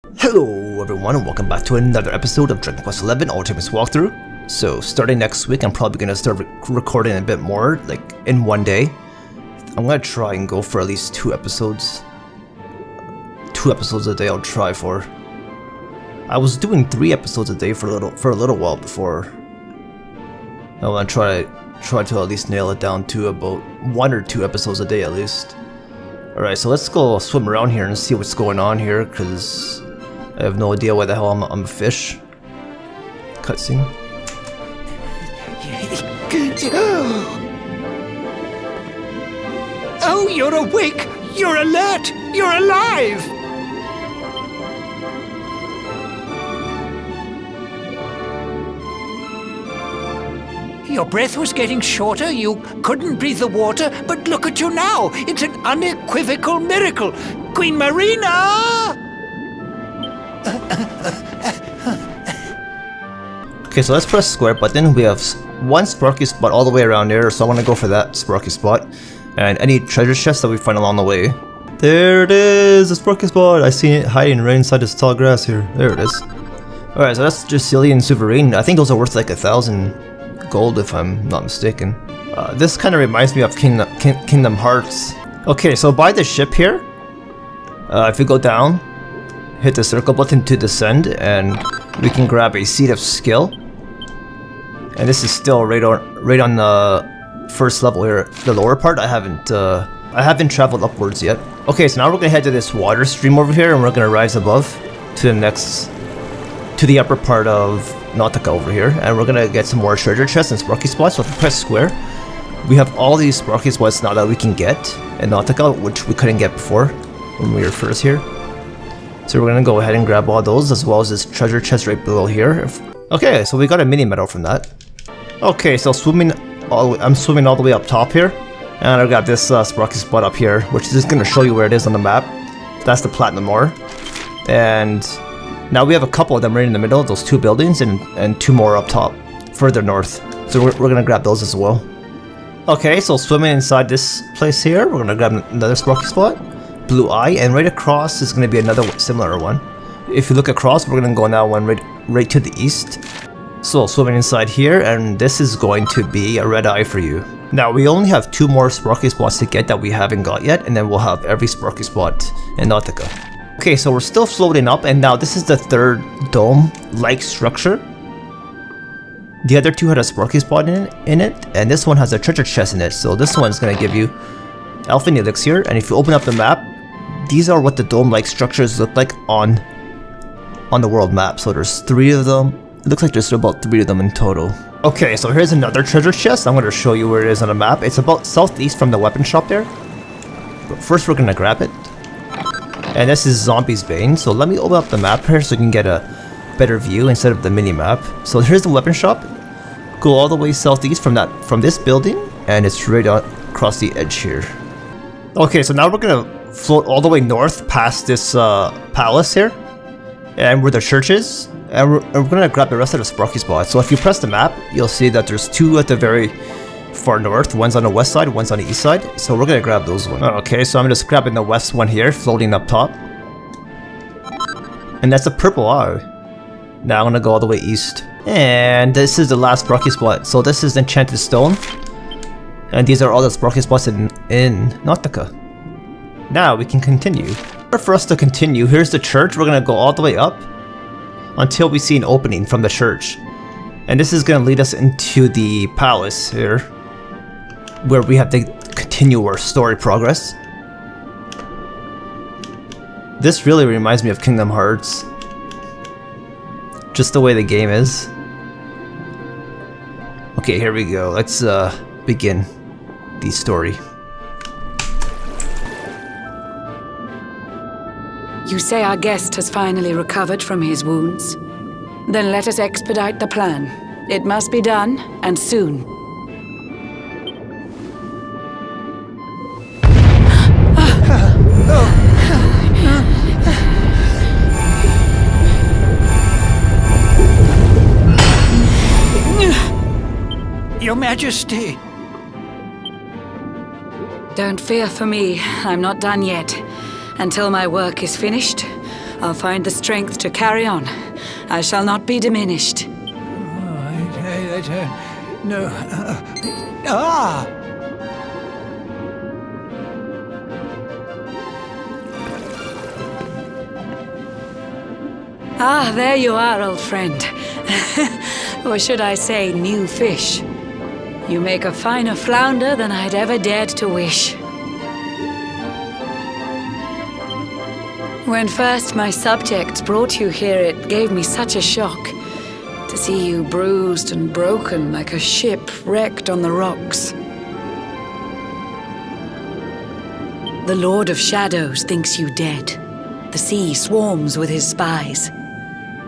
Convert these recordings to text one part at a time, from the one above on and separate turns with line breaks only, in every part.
Hello everyone and welcome back to another episode of Dragon Quest XI Ultimate's Walkthrough. So starting next week I'm probably going to start recording a bit more, like in one day. I'm going to try and go for at least 2 episodes. 2 episodes a day I'll try for. I was doing 3 episodes a day for a little while before. I want to try to at least nail it down to about 1 or 2 episodes a day at least. Alright, so let's go swim around here and see what's going on here, because I have no idea why the hell I'm a fish. Cutscene.
Oh, you're awake! You're alert! You're alive! Your breath was getting shorter, you couldn't breathe the water, but look at you now! It's an unequivocal miracle! Queen Marina!
Okay, so let's press square button. We have 1 sparky spot all the way around there, so I want to go for that sparky spot. And any treasure chests that we find along the way. There it is, the sparky spot! I see it hiding right inside this tall grass here. There it is. Alright, so that's drasilian soverign. I think those are worth like 1,000 gold if I'm not mistaken. This kind of reminds me of Kingdom Hearts. Okay, so by the ship here, if you go down, hit the circle button to descend, and we can grab a seed of skill. And this is still right on the first level here, the lower part. I haven't traveled upwards yet. Okay, so now we're gonna head to this water stream over here, and we're gonna rise above to the upper part of NAUTICA over here, and we're gonna get some more treasure chests and sparky spots. So if we press square, we have all these sparky spots now that we can get in NAUTICA, which we couldn't get before when we were first here. So we're gonna go ahead and grab all those, as well as this treasure chest right below here. Okay, so we got a mini medal from that. Okay, so I'm swimming all the way up top here, and I got this sparky spot up here, which is just gonna show you where it is on the map. That's the platinum ore, and now we have a couple of them right in the middle, those 2 buildings, and 2 more up top, further north. So we're gonna grab those as well. Okay, so swimming inside this place here, we're gonna grab another sparky spot, blue eye, and right across is gonna be another similar one. If you look across, we're gonna go now one right to the east. So swimming inside here, and this is going to be a red eye for you. Now we only have 2 more sparky spots to get that we haven't got yet, and then we'll have every sparky spot in NAUTICA. Okay, so we're still floating up, and now this is the 3rd dome-like structure. The other 2 had a sparky spot in it, and this one has a treasure chest in it. So this one's gonna give you elfin elixir, and if you open up the map, these are what the dome-like structures look like on the world map. So there's 3 of them. It looks like there's about 3 of them in total. Okay, so here's another treasure chest. I'm gonna show you where it is on the map. It's about southeast from the weapon shop there. But first we're gonna grab it. And this is zombiesbane. So let me open up the map here so you can get a better view instead of the mini map. So here's the weapon shop. Go all the way southeast from this building, and it's right across the edge here. Okay, so now we're gonna float all the way north past this palace here, and where the church is, and we're gonna grab the rest of the sparky spots. So if you press the map, you'll see that there's 2 at the very far north. One's on the west side, one's on the east side. So we're gonna grab those ones. Okay, so I'm just grabbing the west one here, floating up top, and that's a purple eye. Now I'm gonna go all the way east, and this is the last sparky spot. So this is enchanted stone, and these are all the sparky spots in NAUTICA. Now we can continue. For us to continue, here's the church. We're gonna go all the way up until we see an opening from the church, and this is gonna lead us into the palace here, where we have to continue our story progress. This really reminds me of Kingdom Hearts, just the way the game is. Okay, here we go. Let's begin the story.
You say our guest has finally recovered from his wounds? Then let us expedite the plan. It must be done, and soon.
Your Majesty!
Don't fear for me. I'm not done yet. Until my work is finished, I'll find the strength to carry on. I shall not be diminished.
No. Ah!
Ah, there you are, old friend. Or should I say, new fish. You make a finer flounder than I'd ever dared to wish. When first my subjects brought you here, it gave me such a shock to see you bruised and broken like a ship wrecked on the rocks. The Lord of Shadows thinks you dead. The sea swarms with his spies.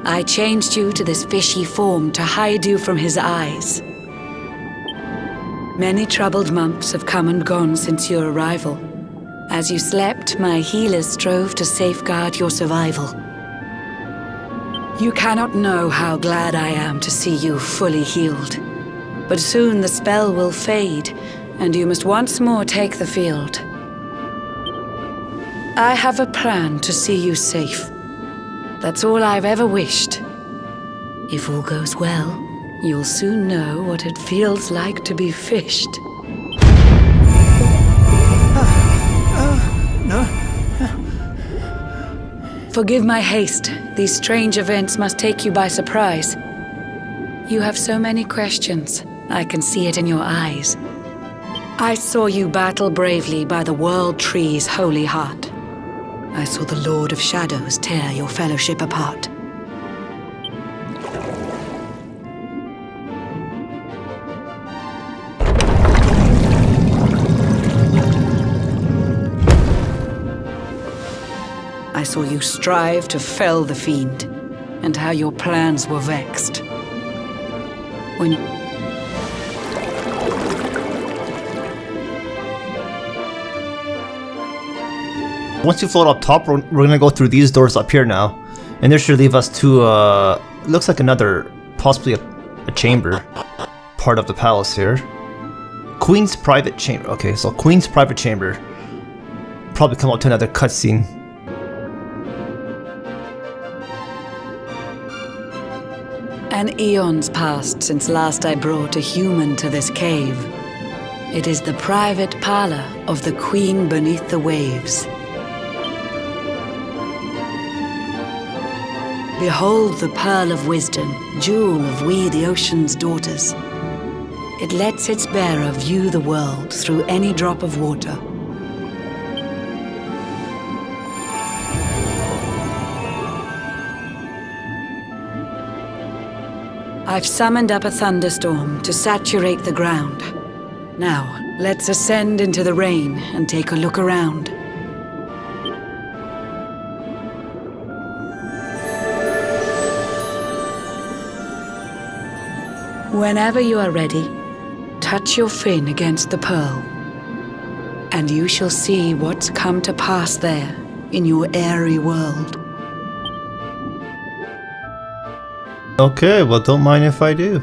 I changed you to this fishy form to hide you from his eyes. Many troubled months have come and gone since your arrival. As you slept, my healers strove to safeguard your survival. You cannot know how glad I am to see you fully healed. But soon the spell will fade, and you must once more take the field. I have a plan to see you safe. That's all I've ever wished. If all goes well, you'll soon know what it feels like to be fished.
No.
Forgive my haste. These strange events must take you by surprise. You have so many questions. I can see it in your eyes. I saw you battle bravely by the World Tree's holy heart. I saw the Lord of Shadows tear your fellowship apart. I saw you strive to fell the fiend, and how your plans were vexed. When
Once you float up top, we're gonna go through these doors up here now. And this should leave us to, looks like another, possibly a chamber. Part of the palace here. Queen's private chamber. Okay, so Queen's private chamber. Probably come up to another cutscene.
An eon's passed since last I brought a human to this cave. It is the private parlor of the Queen beneath the waves. Behold the pearl of wisdom, jewel of we the ocean's daughters. It lets its bearer view the world through any drop of water. I've summoned up a thunderstorm to saturate the ground. Now, let's ascend into the rain and take a look around. Whenever you are ready, touch your fin against the pearl, and you shall see what's come to pass there in your airy world.
Okay, well, don't mind if I do.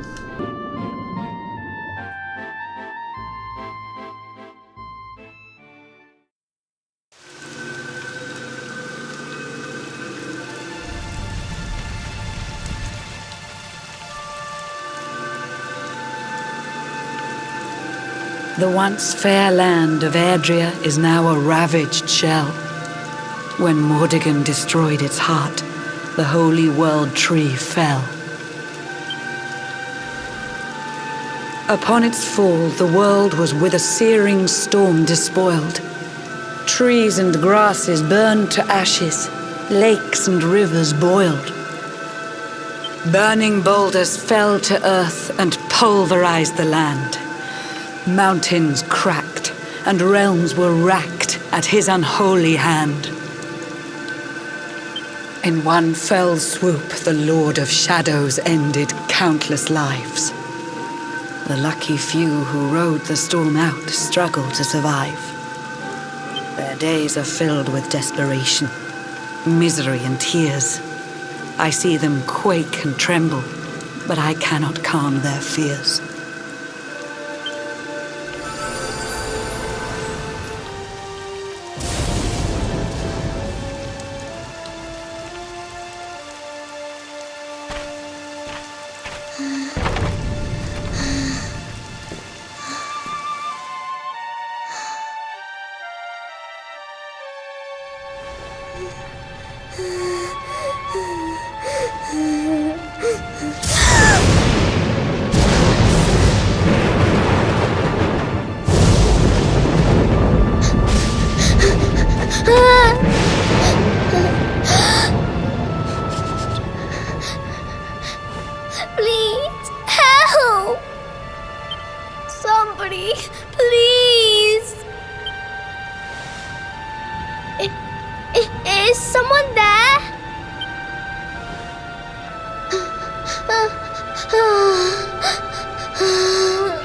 The once fair land of Adria is now a ravaged shell. When Mordegon destroyed its heart, the holy world tree fell. Upon its fall, the world was with a searing storm despoiled. Trees and grasses burned to ashes, lakes and rivers boiled. Burning boulders fell to earth and pulverized the land. Mountains cracked, and realms were racked at his unholy hand. In one fell swoop, the Lord of Shadows ended countless lives. The lucky few who rode the storm out struggled to survive. Their days are filled with desperation, misery and tears. I see them quake and tremble, but I cannot calm their fears.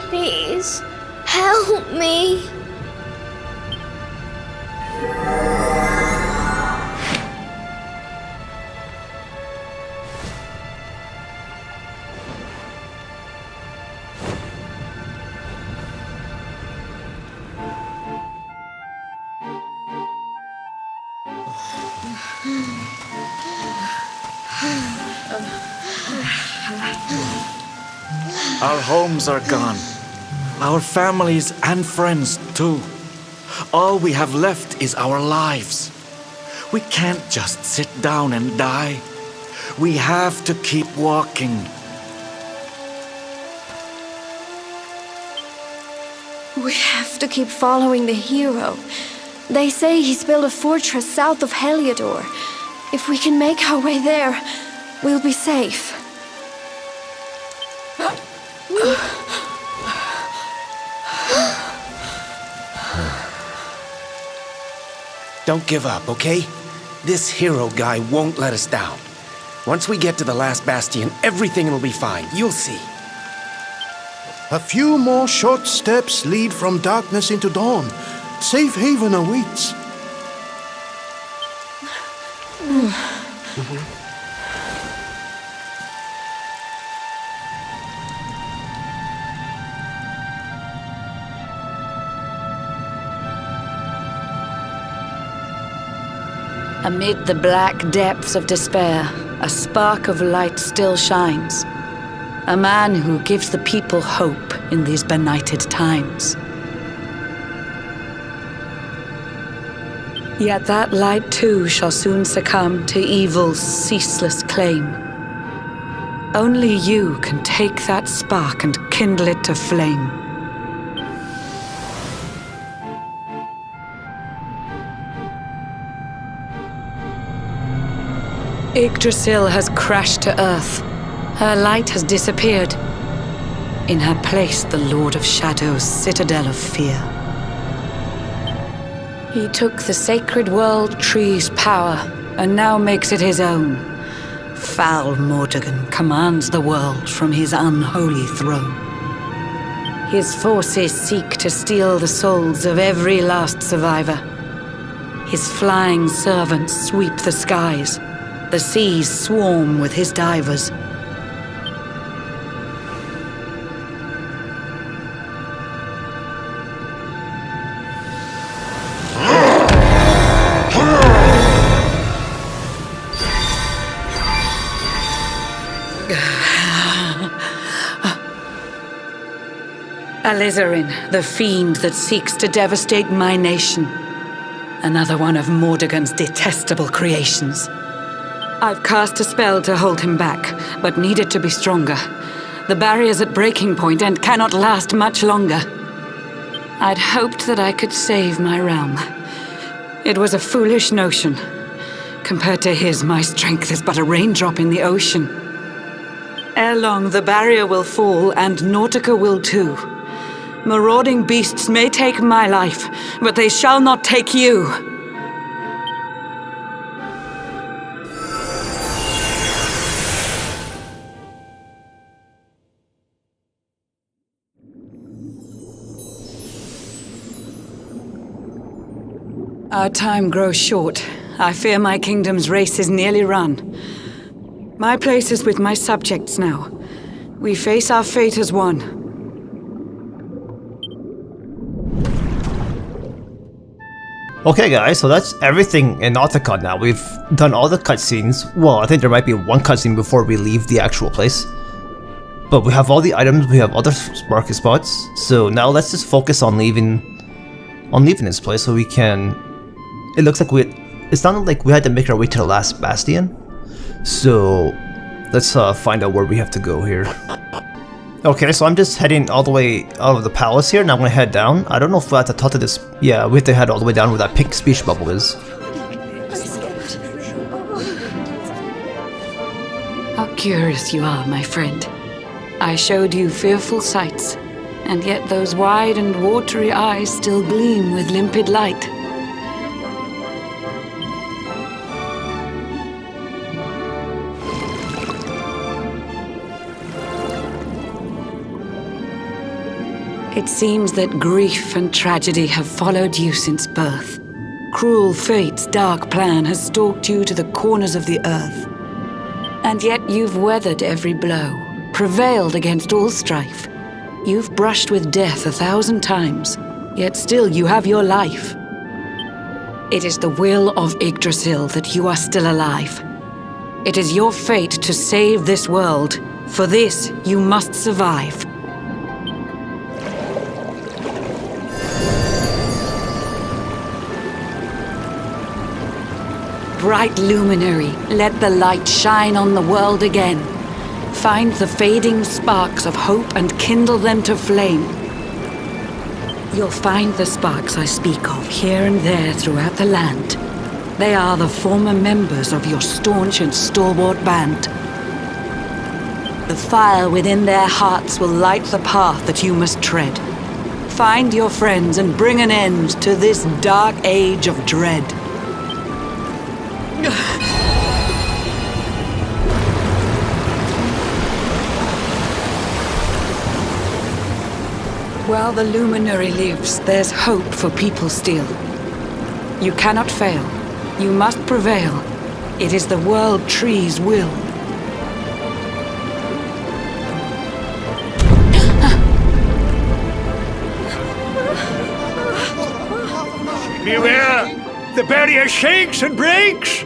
Please, help me.
Our homes are gone. Our families and friends too. All we have left is our lives. We can't just sit down and die. We have to keep walking.
We have to keep following the hero. They say he's built a fortress south of HELIODOR. If we can make our way there, we'll be safe.
Don't give up, okay? This hero guy won't let us down. Once we get to the last bastion, everything will be fine. You'll see.
A few more short steps lead from darkness into dawn. Safe haven awaits.
Amid the black depths of despair, a spark of light still shines. A man who gives the people hope in these benighted times. Yet that light too shall soon succumb to evil's ceaseless claim. Only you can take that spark and kindle it to flame. Yggdrasil has crashed to earth. Her light has disappeared. In her place, the Lord of Shadows' citadel of fear. He took the sacred world tree's power and now makes it his own. Foul Mordegon commands the world from his unholy throne. His forces seek to steal the souls of every last survivor. His flying servants sweep the skies. The seas swarm with his divers. Alizarin, the fiend that seeks to devastate my nation. Another one of Mordegon's detestable creations. I've cast a spell to hold him back, but need it to be stronger. The barrier's at breaking point and cannot last much longer. I'd hoped that I could save my realm. It was a foolish notion. Compared to his, my strength is but a raindrop in the ocean. Ere long, the barrier will fall, and NAUTICA will too. Marauding beasts may take my life, but they shall not take you. Our time grows short. I fear my kingdom's race is nearly run. My place is with my subjects now. We face our fate as one.
Okay guys, so that's everything in NAUTICA now. We've done all the cutscenes. Well, I think there might be one cutscene before we leave the actual place. But we have all the items, we have other sparky spots. So now let's just focus on leaving this place so we can... It looks like it sounded like we had to make our way to the last bastion. So let's find out where we have to go here. Okay, so I'm just heading all the way out of the palace here, and I'm gonna head down. I don't know if we have to talk to this... Yeah, we have to head all the way down where that pink speech bubble is.
How curious you are, my friend. I showed you fearful sights, and yet those wide and watery eyes still gleam with limpid light. It seems that grief and tragedy have followed you since birth. Cruel fate's dark plan has stalked you to the corners of the earth. And yet you've weathered every blow, prevailed against all strife. You've brushed with death 1,000 times, yet still you have your life. It is the will of Yggdrasil that you are still alive. It is your fate to save this world. For this, you must survive. Bright luminary, let the light shine on the world again. Find the fading sparks of hope and kindle them to flame. You'll find the sparks I speak of here and there throughout the land. They are the former members of your staunch and stalwart band. The fire within their hearts will light the path that you must tread. Find your friends and bring an end to this dark age of dread. While the luminary lives, there's hope for people still. You cannot fail. You must prevail. It is the World Tree's will.
Beware! The barrier shakes and breaks!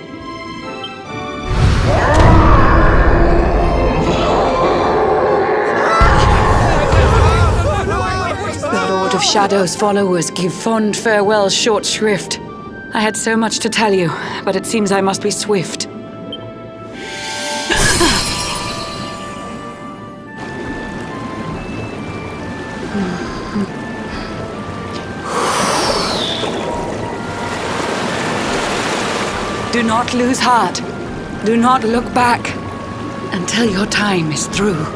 The Lord of Shadow's followers give fond farewell short shrift. I had so much to tell you, but it seems I must be swift. Do not lose heart. Do not look back until your time is through.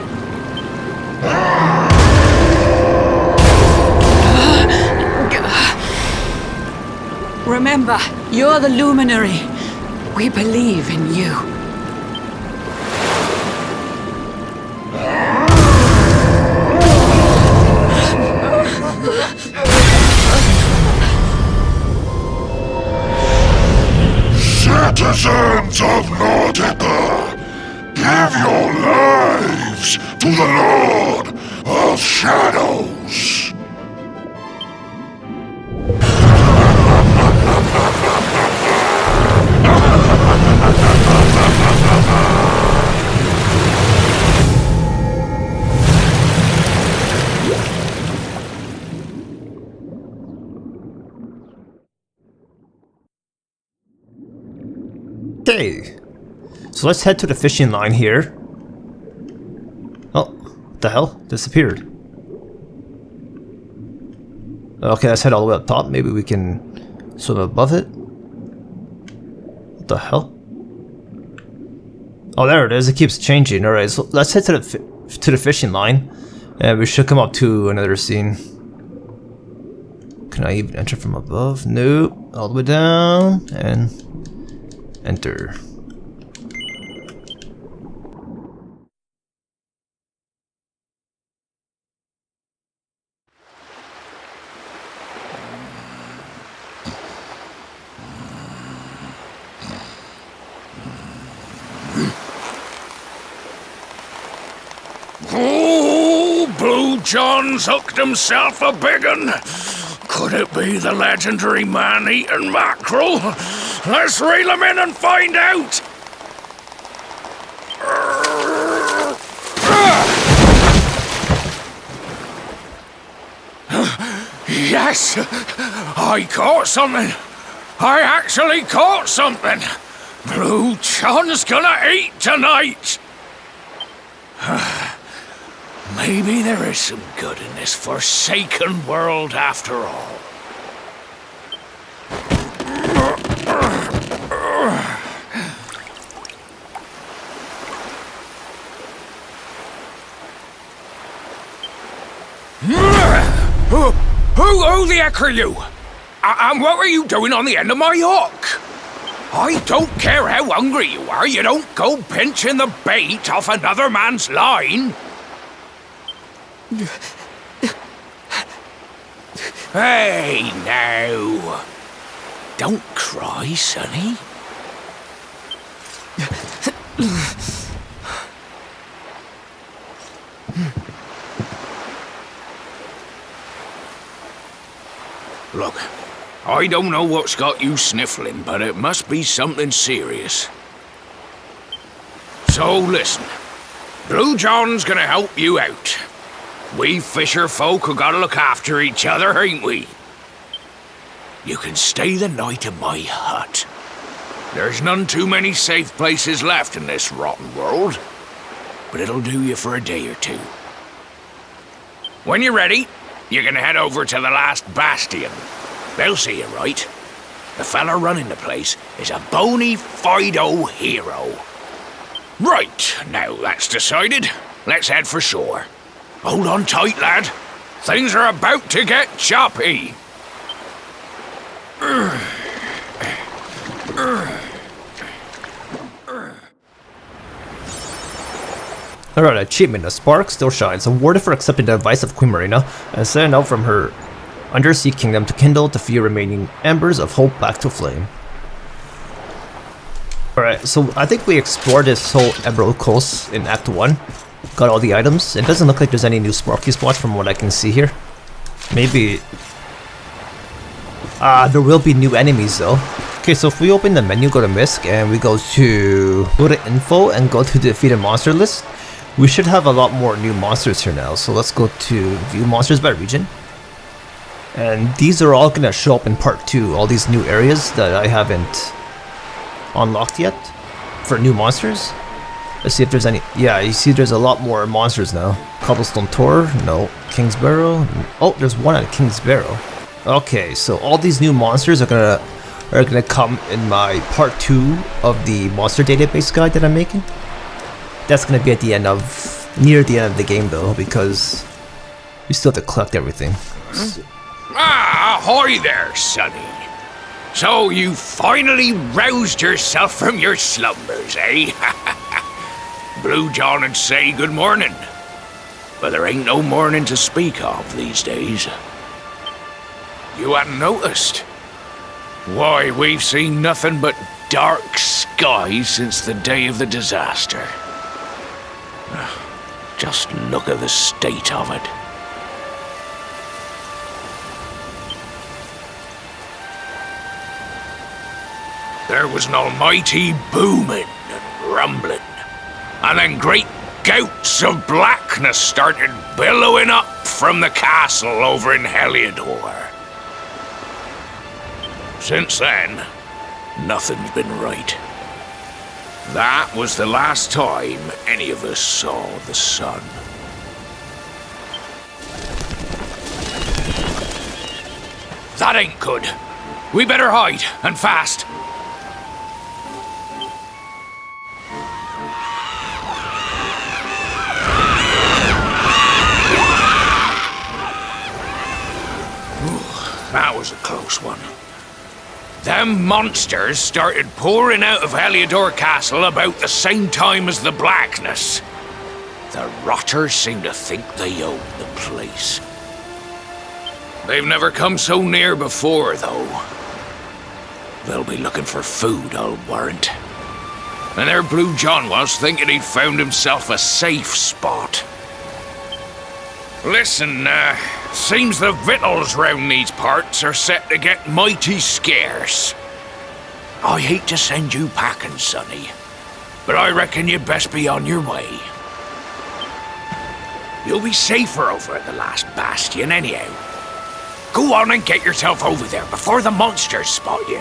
Remember, you're the luminary. We believe in you.
Citizens of NAUTICA, give your lives to the Lord of Shadows.
Okay, so let's head to the fishing line here. Oh, what the hell? Disappeared. Okay, let's head all the way up top. Maybe we can swim above it. What the hell? Oh, there it is. It keeps changing. All right, so let's head to the fishing line, and we should come up to another scene. Can I even enter from above? Nope. All the way down and enter.
Oh, Blue John's hooked himself a big un. Could it be the legendary man-eating mackerel? Let's reel him in and find out! Yes! I caught something! I actually caught something! Blue John's gonna eat tonight! Maybe there is some good in this forsaken world after all. Who the heck are you? And what were you doing on the end of my hook? I don't care how hungry you are, you don't go pinching the bait off another man's line. Hey, now. Don't cry, sonny. Look, I don't know what's got you sniffling, but it must be something serious. So listen, Blue John's gonna help you out. We fisher folk have gotta look after each other, ain't we? You can stay the night in my hut. There's none too many safe places left in this rotten world, but it'll do you for a day or two. When you're ready, you're gonna head over to the last bastion. They'll see you right. The fella running the place is a bona fide hero. Right, now that's decided, let's head for shore. Hold on tight, lad. Things are about to get choppy.
Alright, achievement. A spark still shines. Awarded for accepting the advice of Queen Marina and setting out from her undersea kingdom to kindle the few remaining embers of hope back to flame. Alright, so I think we explored this whole Emerald Coast in Act 1. Got all the items. It doesn't look like there's any new sparky spots from what I can see here. Maybe... there will be new enemies though. Okay, so if we open the menu, go to MISC, and we go to info and go to the defeated monster list, we should have a lot more new monsters here now. So let's go to view monsters by region. And these are all gonna show up in part 2, all these new areas that I haven't unlocked yet for new monsters. Let's see if there's any. Yeah, you see there's a lot more monsters now. Cobblestone Tor, no. King's Barrow, oh, there's one at King's Barrow. Okay, so all these new monsters are gonna come in my part 2 of the monster database guide that I'm making. That's gonna be at the end of, near the end of the game though, because we still have to collect everything.
Ah, ahoy there, sonny. So you finally roused yourself from your slumbers, eh? Blue John would say good morning, but there ain't no morning to speak of these days. You hadn't noticed? Why, we've seen nothing but dark skies since the day of the disaster. Just look at the state of it. There was an almighty booming and rumbling, and then great gouts of blackness started billowing up from the castle over in HELIODOR. Since then, nothing's been right. That was the last time any of us saw the sun. That ain't good. We better hide, and fast. That was a close one. Them monsters started pouring out of HELIODOR Castle about the same time as the blackness. The rotters seem to think they own the place. They've never come so near before, though. They'll be looking for food, I'll warrant. And there Blue John was, thinking he'd found himself a safe spot. Listen, seems the victuals round these parts are set to get mighty scarce. I hate to send you packing, sonny, but I reckon you'd best be on your way. You'll be safer over at the last bastion anyhow. Go on and get yourself over there before the monsters spot you.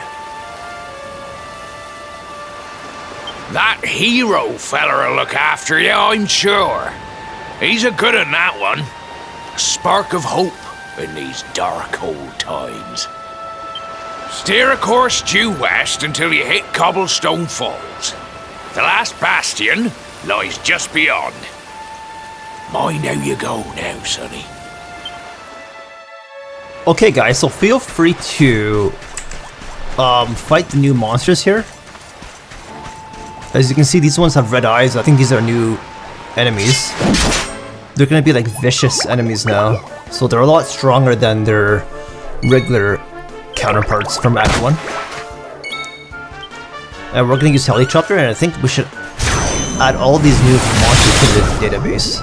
That hero feller'll look after you, I'm sure. He's a good un, that one. A spark of hope in these dark old times. Steer a course due west until you hit Cobblestone Falls. The last bastion lies just beyond. Mind how you go now, sonny.
Okay guys, so feel free to fight the new monsters here. As you can see, these ones have red eyes. I think these are new enemies. They're gonna be like vicious enemies now. So they're a lot stronger than their regular counterparts from Act 1. And we're gonna use Helicopter, and I think we should add all these new monsters to the database.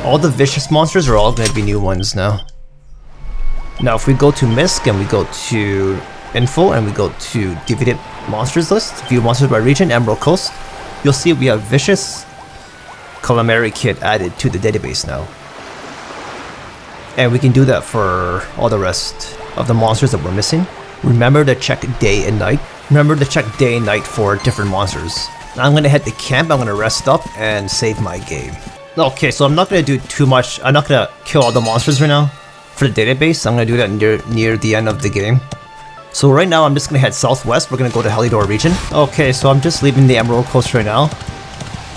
All the vicious monsters are all gonna be new ones now. Now if we go to MISC and we go to Info and we go to DVD monsters list, view monsters by region, Emerald Coast, you'll see we have Vicious Calamari Kit added to the database now. And we can do that for all the rest of the monsters that we're missing. Remember to check day and night. Remember to check day and night for different monsters. Now I'm gonna head to camp, I'm gonna rest up and save my game. Okay, so I'm not gonna do too much. I'm not gonna kill all the monsters right now for the database. I'm gonna do that near the end of the game. So right now I'm just gonna head southwest. We're gonna go to HELIODOR region. Okay, so I'm just leaving the Emerald Coast right now.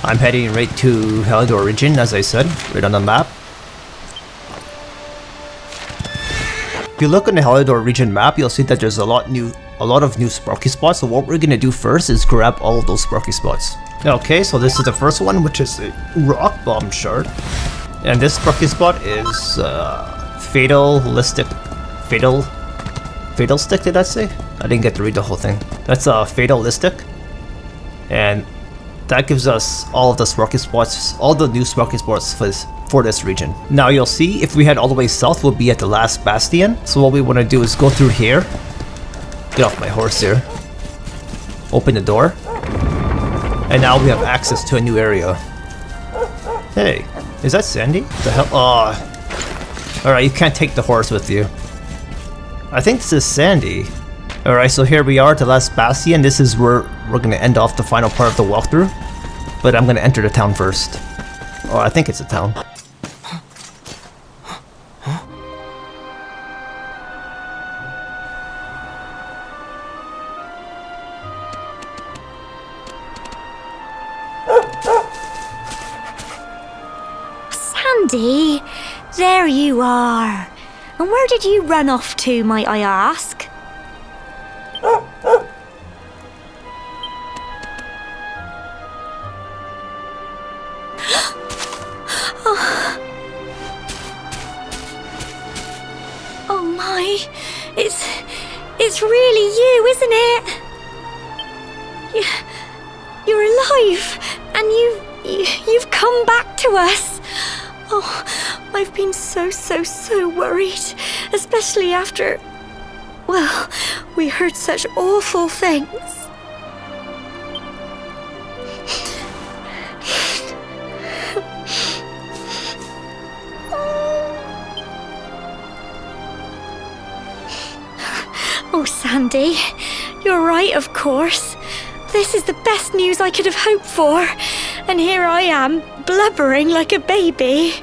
I'm heading right to HELIODOR region, as I said, right on the map. If you look on the HELIODOR region map, you'll see that there's a lot of new Sparky spots. So what we're gonna do first is grab all of those Sparky spots. Okay, so this is the first one, which is a rockbomb shard, and this Sparky spot is fatalistic. Fatalistick, did I say? I didn't get to read the whole thing. That's a fatalistic, and that gives us all of the Sparky spots, all the new Sparky spots for this region. Now you'll see if we head all the way south, we'll be at the last bastion. So what we want to do is go through here. Get off my horse here. Open the door. And now we have access to a new area. Hey, is that Sandy? The hell? Oh. Alright, you can't take the horse with you. I think this is Sandy. Alright, so here we are at the last bastion. This is where we're going to end off the final part of the walkthrough. But I'm going to enter the town first. Oh, I think it's a town.
Sandy, there you are. And where did you run off to, might I ask? Oh my, it's really you, isn't it? You're alive, and you've come back to us. Oh, I've been so worried, especially after, well, we heard such awful things. Oh, Sandy, you're right, of course. This is the best news I could have hoped for. And here I am, blubbering like a baby.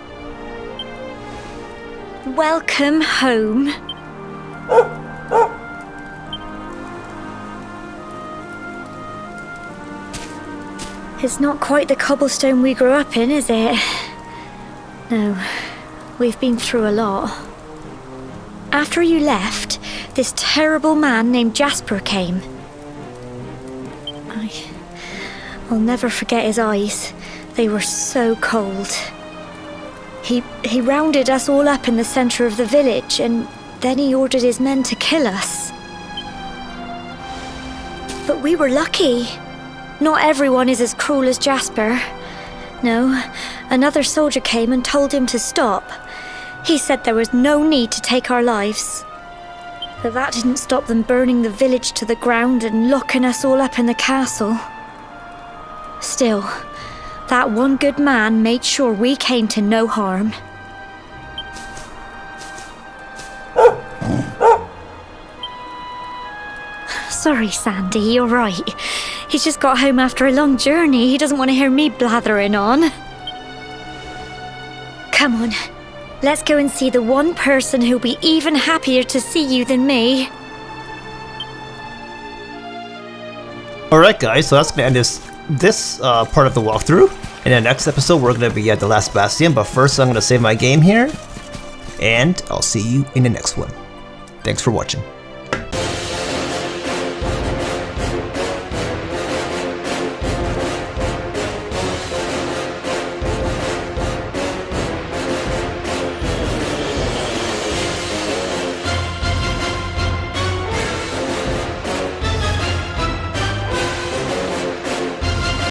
Welcome home. It's not quite the cobblestone we grew up in, is it? No, we've been through a lot. After you left, this terrible man named Jasper came. I'll never forget his eyes. They were so cold. He rounded us all up in the centre of the village, and then he ordered his men to kill us. But we were lucky. Not everyone is as cruel as Jasper. No, another soldier came and told him to stop. He said there was no need to take our lives. But that didn't stop them burning the village to the ground and locking us all up in the castle. Still, that one good man made sure we came to no harm. Sorry, Sandy, you're right. He's just got home after a long journey. He doesn't want to hear me blathering on. Come on, let's go and see the one person who'll be even happier to see you than me.
Alright guys, so that's going to end this part of the walkthrough. In the next episode we're going to be at the last bastion, but first I'm going to save my game here, and I'll see you in the next one. Thanks for watching.